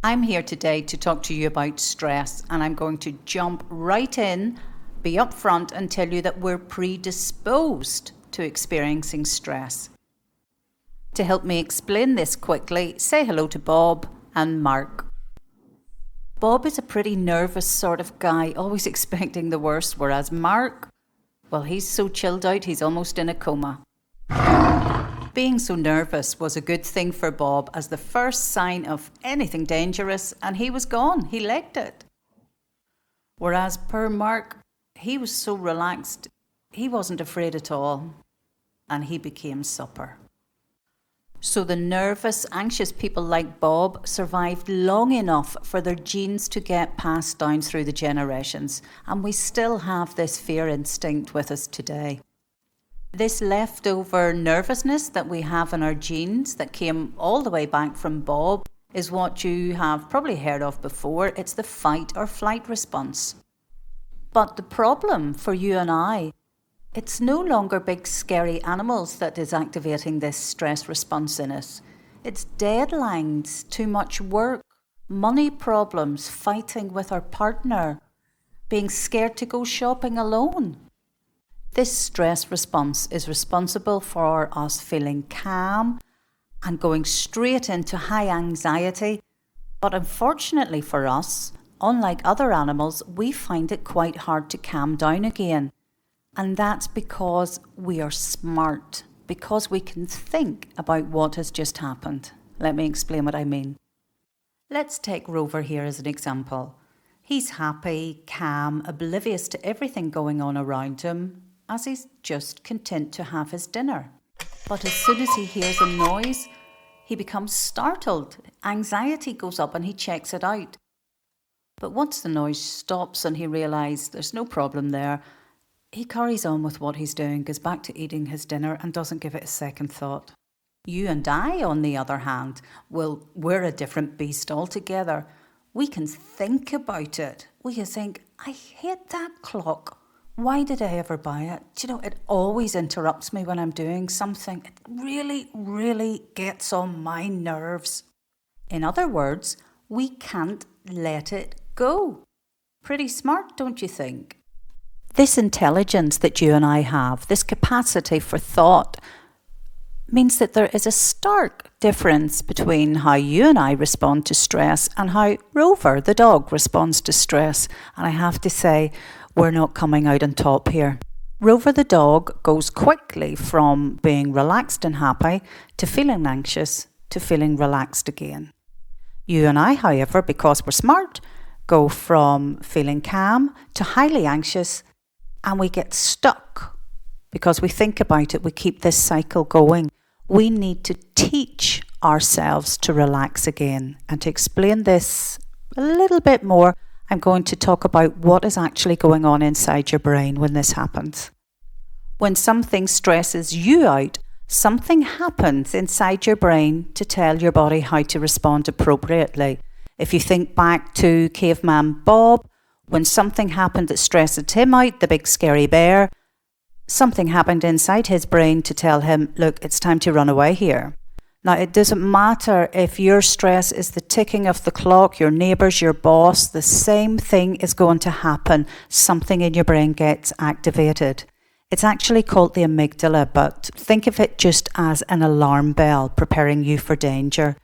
I'm here today to talk to you about stress, and I'm going to jump right in, be upfront, and tell you that we're predisposed to experiencing stress. To help me explain this quickly, say hello to Bob and Mark. Bob is a pretty nervous sort of guy, always expecting the worst, whereas Mark, well, he's so chilled out he's almost in a coma. Being so nervous was a good thing for Bob as the first sign of anything dangerous, and he was gone. He legged it. Whereas poor Mark, he was so relaxed, he wasn't afraid at all, and he became supper. So the nervous, anxious people like Bob survived long enough for their genes to get passed down through the generations, and we still have this fear instinct with us today. This leftover nervousness that we have in our genes that came all the way back from Bob is what you have probably heard of before. It's the fight or flight response. But the problem for you and I, it's no longer big scary animals that is activating this stress response in us. It's deadlines, too much work, money problems, fighting with our partner, being scared to go shopping alone. This stress response is responsible for us feeling calm and going straight into high anxiety. But unfortunately for us, unlike other animals, we find it quite hard to calm down again. And that's because we are smart, because we can think about what has just happened. Let me explain what I mean. Let's take Rover here as an example. He's happy, calm, oblivious to everything going on around him, as he's just content to have his dinner. But as soon as he hears a noise, he becomes startled. Anxiety goes up and he checks it out. But once the noise stops and he realises there's no problem there, he carries on with what he's doing, goes back to eating his dinner and doesn't give it a second thought. You and I, on the other hand, we're a different beast altogether. We can think about it. We can think, I hate that clock. Why did I ever buy it? Do you know, it always interrupts me when I'm doing something. It really, really gets on my nerves. In other words, we can't let it go. Pretty smart, don't you think? This intelligence that you and I have, this capacity for thought, means that there is a stark difference between how you and I respond to stress and how Rover, the dog, responds to stress. And I have to say, we're not coming out on top here. Rover the dog goes quickly from being relaxed and happy to feeling anxious to feeling relaxed again. You and I, however, because we're smart, go from feeling calm to highly anxious, and we get stuck because we think about it. We keep this cycle going. We need to teach ourselves to relax again. And to explain this a little bit more, I'm going to talk about what is actually going on inside your brain when this happens. When something stresses you out, something happens inside your brain to tell your body how to respond appropriately. If you think back to caveman Bob, when something happened that stressed him out, the big scary bear, something happened inside his brain to tell him, look, it's time to run away here. Now, it doesn't matter if your stress is the ticking of the clock, your neighbours, your boss, the same thing is going to happen. Something in your brain gets activated. It's actually called the amygdala, but think of it just as an alarm bell preparing you for danger.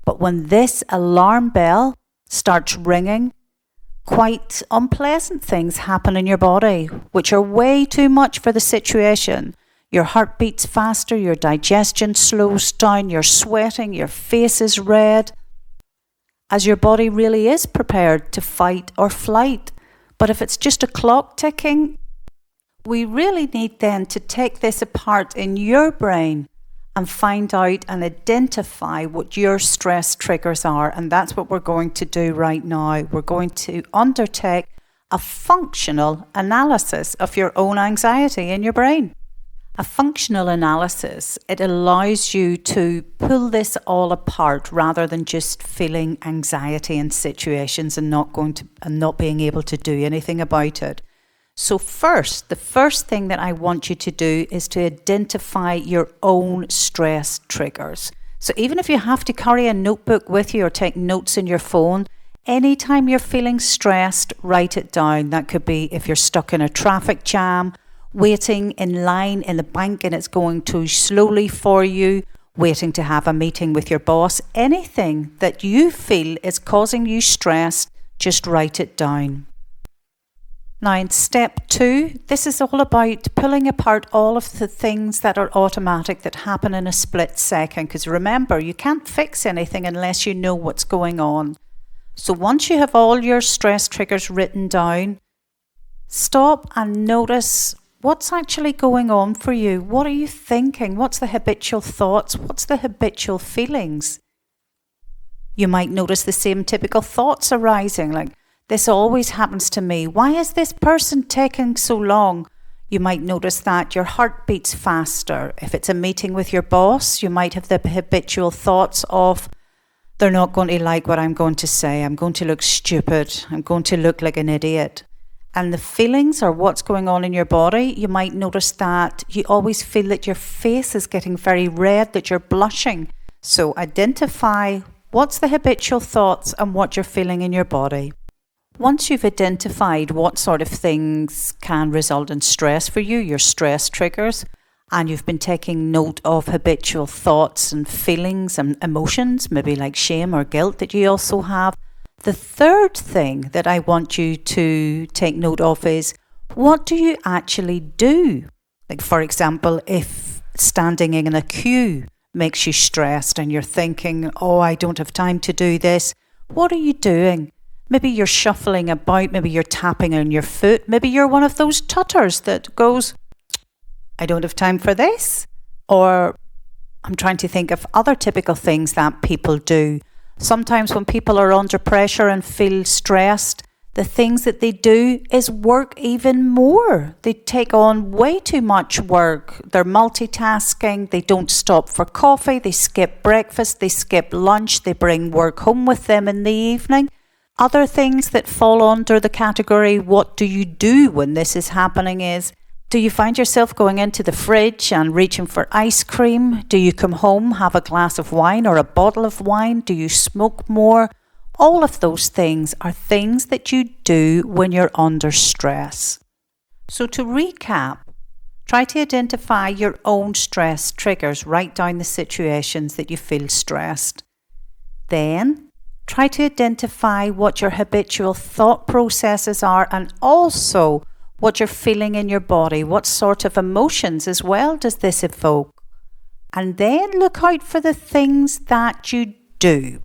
But when this alarm bell starts ringing, quite unpleasant things happen in your body, which are way too much for the situation. Your heart beats faster, your digestion slows down, you're sweating, your face is red, as your body really is prepared to fight or flight. But if it's just a clock ticking, we really need then to take this apart in your brain and find out and identify what your stress triggers are. And that's what we're going to do right now. We're going to undertake a functional analysis of your own anxiety in your brain. A functional analysis, it allows you to pull this all apart rather than just feeling anxiety in situations and not being able to do anything about it. So the first thing that I want you to do is to identify your own stress triggers. So even if you have to carry a notebook with you or take notes in your phone, anytime you're feeling stressed, write it down. That could be if you're stuck in a traffic jam, waiting in line in the bank and it's going too slowly for you, waiting to have a meeting with your boss. Anything that you feel is causing you stress, just write it down. Now in step 2, this is all about pulling apart all of the things that are automatic that happen in a split second. Because remember, you can't fix anything unless you know what's going on. So once you have all your stress triggers written down, stop and notice what's actually going on for you. What are you thinking? What's the habitual thoughts? What's the habitual feelings? You might notice the same typical thoughts arising, like, this always happens to me. Why is this person taking so long? You might notice that your heart beats faster. If it's a meeting with your boss, you might have the habitual thoughts of, they're not going to like what I'm going to say. I'm going to look stupid. I'm going to look like an idiot. And the feelings or what's going on in your body, you might notice that you always feel that your face is getting very red, that you're blushing. So identify what's the habitual thoughts and what you're feeling in your body. Once you've identified what sort of things can result in stress for you, your stress triggers, and you've been taking note of habitual thoughts and feelings and emotions, maybe like shame or guilt that you also have, the third thing that I want you to take note of is, what do you actually do? Like, for example, if standing in a queue makes you stressed and you're thinking, oh, I don't have time to do this, what are you doing? Maybe you're shuffling about, maybe you're tapping on your foot, maybe you're one of those tutters that goes, I don't have time for this. Or I'm trying to think of other typical things that people do. Sometimes when people are under pressure and feel stressed, the things that they do is work even more. They take on way too much work. They're multitasking. They don't stop for coffee. They skip breakfast. They skip lunch. They bring work home with them in the evening. Other things that fall under the category, what do you do when this is happening, is, do you find yourself going into the fridge and reaching for ice cream? Do you come home, have a glass of wine or a bottle of wine? Do you smoke more? All of those things are things that you do when you're under stress. So to recap, try to identify your own stress triggers. Write down the situations that you feel stressed. Then try to identify what your habitual thought processes are and also what you're feeling in your body. What sort of emotions as well does this evoke? And then look out for the things that you do.